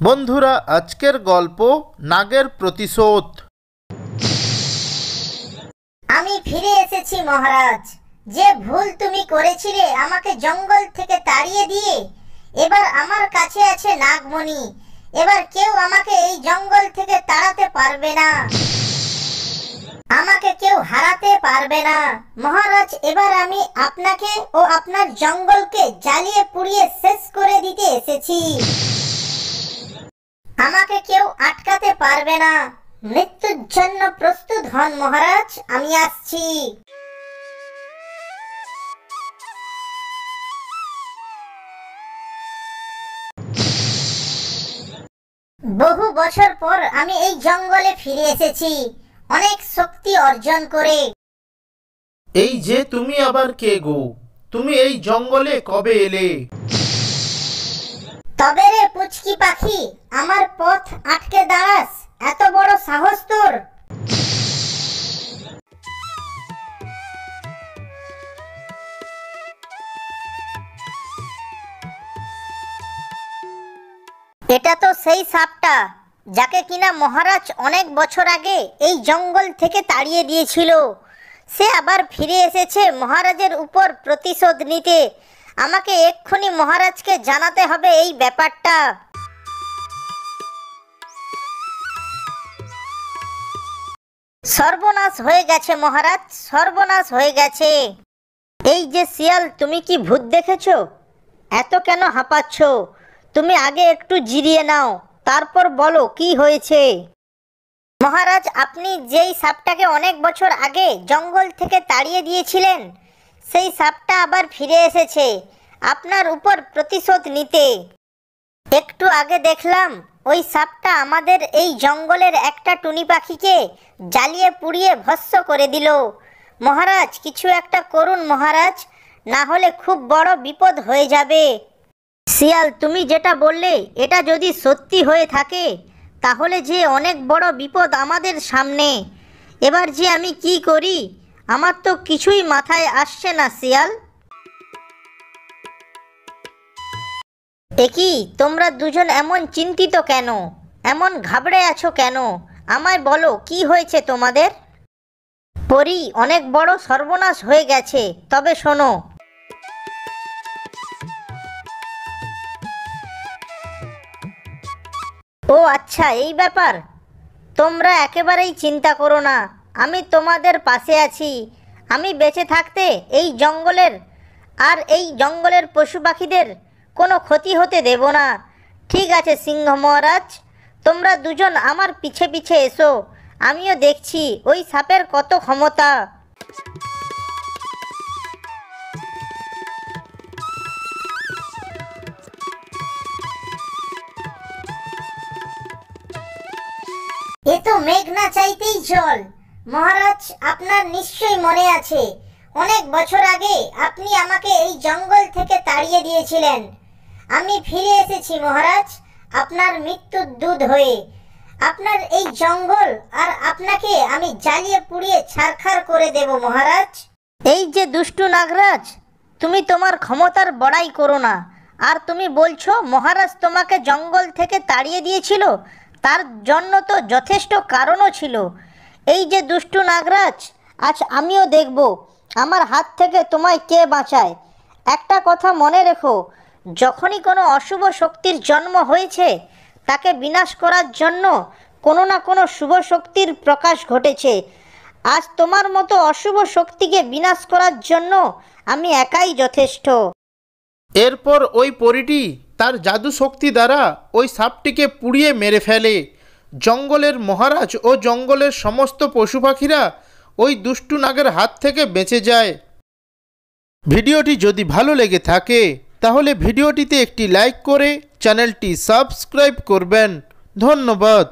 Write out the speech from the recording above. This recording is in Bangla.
বন্ধুরা, আজকের গল্প নাগের প্রতিশোধ। আমি ফিরে এসেছি মহারাজ। যে ভুল তুমি করেছিলে আমাকে জঙ্গল থেকে তাড়িয়ে দিয়ে, এবার আমার কাছে আছে নাগমণি। এবার কেউ আমাকে এই জঙ্গল থেকে তাড়াতে পারবে না, আমাকে কেউ হারাতে পারবে না মহারাজ। এবার আমি আপনাকে ও আপনার জঙ্গলকে জ্বালিয়ে পুড়িয়ে শেষ করে দিতে এসেছি। আমাকে কেউ আটকাতে পারবে না। মৃত্যুর জন্য প্রস্তুত হন মহারাজ, আমি আসছি। বহু বছর পর আমি এই জঙ্গলে ফিরে এসেছি, অনেক শক্তি অর্জন করে। এই যে তুমি আবার কে গো? তুমি এই জঙ্গলে কবে এলে? তবে রে পুচকি পাখি, আমার পথ আটকে দাঁড়াস? এত বড় সাহস তোর? এটা তো সেই সাপটা যাকে কিনা মহারাজ অনেক বছর আগে এই জঙ্গল থেকে তাড়িয়ে দিয়েছিল। সে আবার ফিরে এসেছে মহারাজের উপর প্রতিশোধ নিতে। আমাকে এক্ষুনি মহারাজকে জানাতে হবে এই ব্যাপারটা। সর্বনাশ হয়ে গেছে মহারাজ, সর্বনাশ হয়ে গেছে। এই যে শিয়াল, তুমি কি ভূত দেখেছো? এত কেন হাঁপাচ্ছ? তুমি আগে একটু জিরিয়ে নাও, তারপর বলো কি হয়েছে। মহারাজ, আপনি যেই সাপটাকে অনেক বছর আগে জঙ্গল থেকে তাড়িয়ে দিয়েছিলেন, সেই সাপটা আবার ফিরে এসেছে আপনার উপর প্রতিশোধ নিতে। একটু আগে দেখলাম ওই সাপটা আমাদের এই জঙ্গলের একটা টুনি পাখিকে জ্বালিয়ে পুড়িয়ে ভস্ম করে দিল। মহারাজ, কিছু একটা করুন মহারাজ, না হলে খুব বড় বিপদ হয়ে যাবে। শিয়াল, তুমি যেটা বললে এটা যদি সত্যি হয়ে থাকে, তাহলে যে অনেক বড় বিপদ আমাদের সামনে। এবার যে আমি কি করি, আমার তো কিছুই মাথায় আসছে না শিয়াল। একই, তোমরা দুজন এমন চিন্তিত কেন? এমন ঘাবড়ে আছো কেন? আমায় বলো কি হয়েছে তোমাদের? পরি, অনেক বড় সর্বনাশ হয়ে গেছে। তবে শোনো, ও আচ্ছা, এই ব্যাপার। তোমরা একেবারেই চিন্তা করো না, আমি তোমাদের পাশে আছি। আমি বেঁচে থাকতে এই জঙ্গলের পশু পাখিদের কোনো ক্ষতি হতে দেব না। ঠিক আছে সিংহ মহারাজ, তোমরা দুজন আমার পিছে পিছে এসো। আমিও দেখছি ওই সাপের কত ক্ষমতা। এ তো মেঘ না চাইতেই জল। মহারাজ, আপনার নিশ্চয়ই মনে আছে, অনেক বছর আগে আপনি আমাকে এই জঙ্গল থেকে তাড়িয়ে দিয়েছিলেন। আমি ফিরে এসেছি মহারাজ, আপনার মৃত্যুর দূত হয়ে। আপনার এই জঙ্গল আর আপনাকে আমি জ্বালিয়ে পুড়িয়ে ছারখার করে দেব মহারাজ। এই যে দুষ্টু নাগরাজ, তুমি তোমার ক্ষমতার বড়াই করো না। আর তুমি বলছো মহারাজ তোমাকে জঙ্গল থেকে তাড়িয়ে দিয়েছিল, তার জন্য তো যথেষ্ট কারণও ছিল। এই যে দুষ্টু নাগরাজ, আজ আমিও দেখব আমার হাত থেকে তোমায় কে বাঁচায়। একটা কথা মনে রেখো, যখনই কোনো অশুভ শক্তির জন্ম হয়েছে, তাকে বিনাশ করার জন্য কোনো না কোনো শুভ শক্তির প্রকাশ ঘটেছে। আজ তোমার মতো অশুভ শক্তিকে বিনাশ করার জন্য আমি একাই যথেষ্ট। এরপর ওই পরীটি তার জাদু শক্তি দ্বারা ওই সাপটিকে পুড়িয়ে মেরে ফেলে। জঙ্গলের মহারাজ ও জঙ্গলের সমস্ত পশু পাখিরা ওই দুষ্টু নাগের হাত থেকে বেঁচে যায়। ভিডিওটি যদি ভালো লেগে থাকে, তাহলে ভিডিওটিতে একটি লাইক করে চ্যানেলটি সাবস্ক্রাইব করবেন। ধন্যবাদ।